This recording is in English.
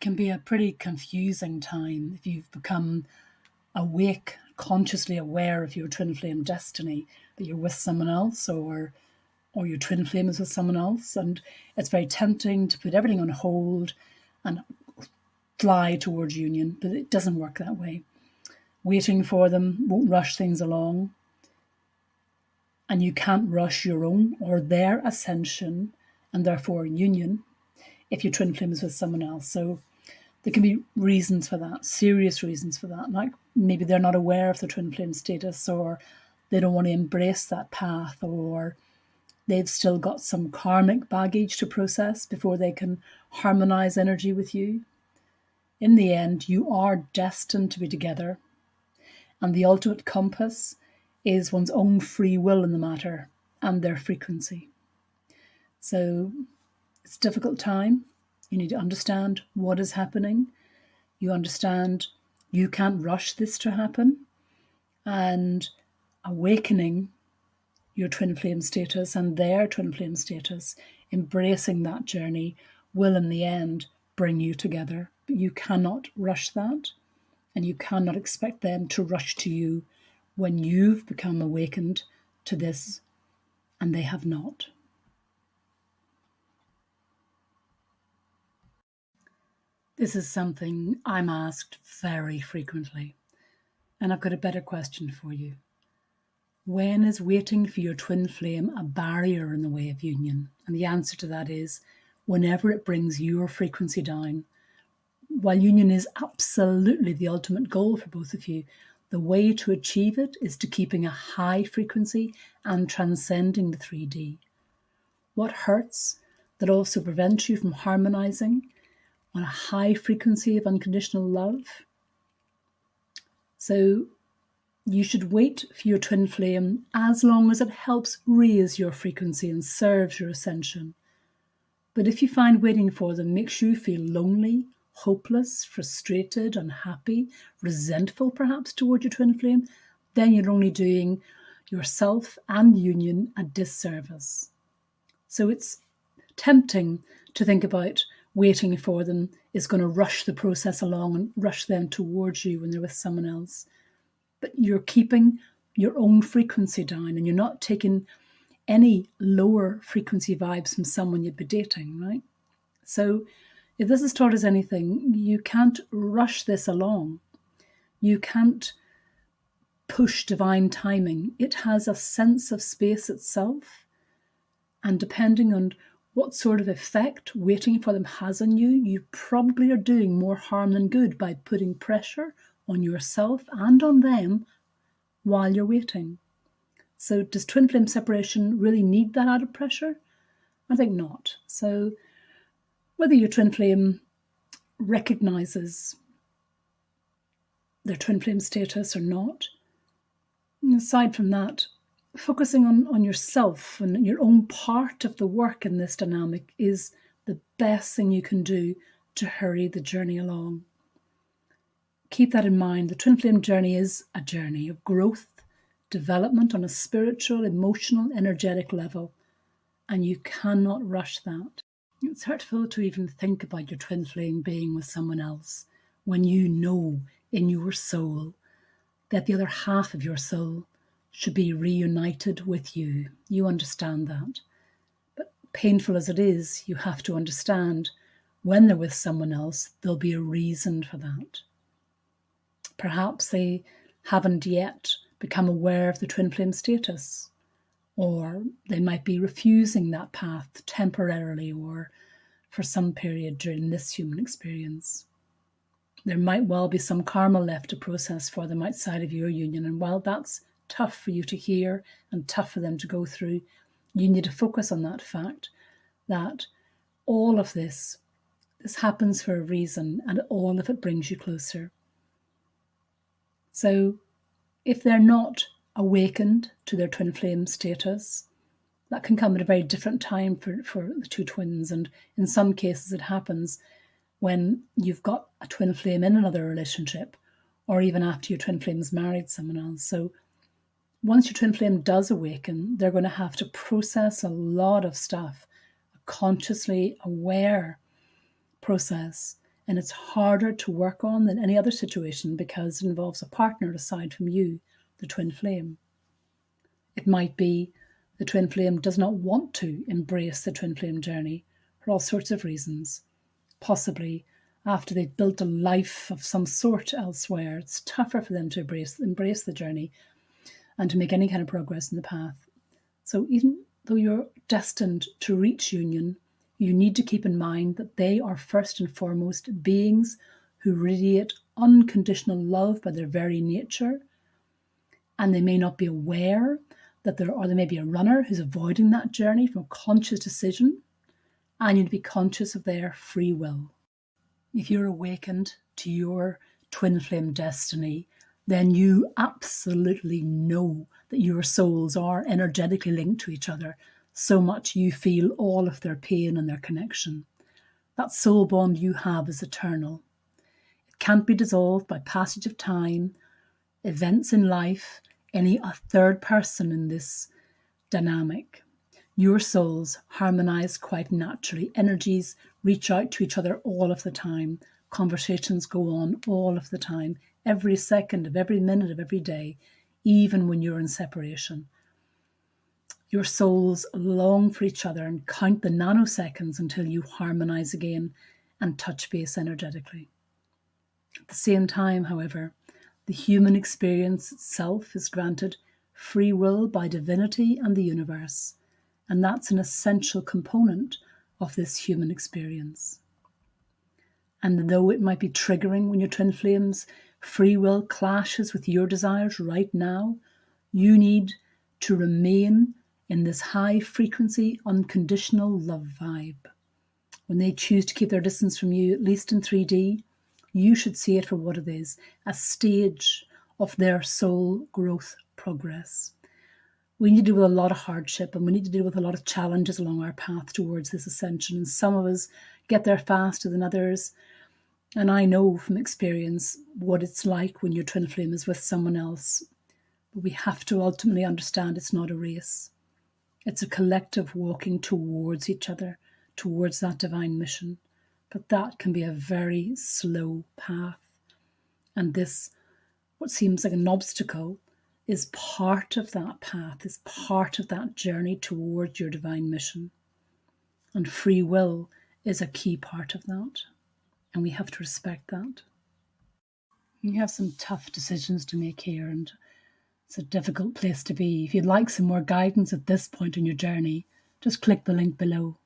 can be a pretty confusing time if you've become awake, consciously aware of your twin flame destiny, that you're with someone else or your twin flame is with someone else. And it's very tempting to put everything on hold and fly towards union, but it doesn't work that way. Waiting for them won't rush things along. And you can't rush your own or their ascension and therefore union if your twin flame is with someone else. So there can be reasons for that, serious reasons for that. Like maybe they're not aware of their twin flame status, or they don't want to embrace that path, or they've still got some karmic baggage to process before they can harmonize energy with you. In the end, you are destined to be together. And the ultimate compass is one's own free will in the matter and their frequency. So it's a difficult time. You need to understand what is happening. You understand you can't rush this to happen. And awakening your twin flame status and their twin flame status, embracing that journey, will in the end bring you together. But you cannot rush that, and you cannot expect them to rush to you when you've become awakened to this and they have not. This is something I'm asked very frequently, and I've got a better question for you. When is waiting for your twin flame a barrier in the way of union? And the answer to that is whenever it brings your frequency down. While union is absolutely the ultimate goal for both of you, the way to achieve it is to keeping a high frequency and transcending the 3D. What hurts that also prevents you from harmonizing on a high frequency of unconditional love? So you should wait for your twin flame as long as it helps raise your frequency and serves your ascension. But if you find waiting for them makes you feel lonely, hopeless, frustrated, unhappy, resentful perhaps toward your twin flame, then you're only doing yourself and the union a disservice. So it's tempting to think about waiting for them is going to rush the process along and rush them towards you when they're with someone else. But you're keeping your own frequency down and you're not taking any lower frequency vibes from someone you'd be dating, right? So if this has taught us anything, you can't rush this along. You can't push divine timing. It has a sense of space itself. And depending on what sort of effect waiting for them has on you, you probably are doing more harm than good by putting pressure on yourself and on them while you're waiting. So does twin flame separation really need that added pressure? I think not. So whether your twin flame recognizes their twin flame status or not, aside from that, focusing on yourself and your own part of the work in this dynamic is the best thing you can do to hurry the journey along. Keep that in mind. The twin flame journey is a journey of growth, development on a spiritual, emotional, energetic level, and you cannot rush that. It's hurtful to even think about your twin flame being with someone else when you know in your soul that the other half of your soul should be reunited with you. You understand that. But painful as it is, you have to understand when they're with someone else, there'll be a reason for that. Perhaps they haven't yet become aware of the twin flame status, or they might be refusing that path temporarily or for some period during this human experience. There might well be some karma left to process for them outside of your union, and while that's tough for you to hear and tough for them to go through, you need to focus on that fact that all of this happens for a reason, and all of it brings you closer. So if they're not awakened to their twin flame status, that can come at a very different time for the two twins. And in some cases it happens when you've got a twin flame in another relationship, or even after your twin flame's married someone else. So once your twin flame does awaken, they're going to have to process a lot of stuff, a consciously aware process, and it's harder to work on than any other situation because it involves a partner aside from you, the twin flame. It might be the twin flame does not want to embrace the twin flame journey for all sorts of reasons. Possibly after they've built a life of some sort elsewhere, it's tougher for them to embrace the journey and to make any kind of progress in the path. So even though you're destined to reach union, you need to keep in mind that they are first and foremost beings who radiate unconditional love by their very nature, and they may not be aware that there may be a runner who's avoiding that journey from a conscious decision, and you need to be conscious of their free will. If you're awakened to your twin flame destiny, then you absolutely know that your souls are energetically linked to each other, so much you feel all of their pain and their connection. That soul bond you have is eternal. It can't be dissolved by passage of time, events in life, any third person in this dynamic. Your souls harmonize quite naturally. Energies reach out to each other all of the time. Conversations go on all of the time, every second of every minute of every day, even when you're in separation. Your souls long for each other and count the nanoseconds until you harmonize again and touch base energetically. At the same time, however, the human experience itself is granted free will by divinity and the universe, and that's an essential component of this human experience. And though it might be triggering when your twin flames free will clashes with your desires right now, you need to remain in this high frequency, unconditional love vibe. When they choose to keep their distance from you, at least in 3D, you should see it for what it is, a stage of their soul growth progress. We need to deal with a lot of hardship, and we need to deal with a lot of challenges along our path towards this ascension. And some of us get there faster than others. And I know from experience what it's like when your twin flame is with someone else. But we have to ultimately understand it's not a race. It's a collective walking towards each other, towards that divine mission. But that can be a very slow path. And this, what seems like an obstacle, is part of that path, is part of that journey towards your divine mission. And free will is a key part of that. And we have to respect that. You have some tough decisions to make here, and it's a difficult place to be. If you'd like some more guidance at this point in your journey, just click the link below.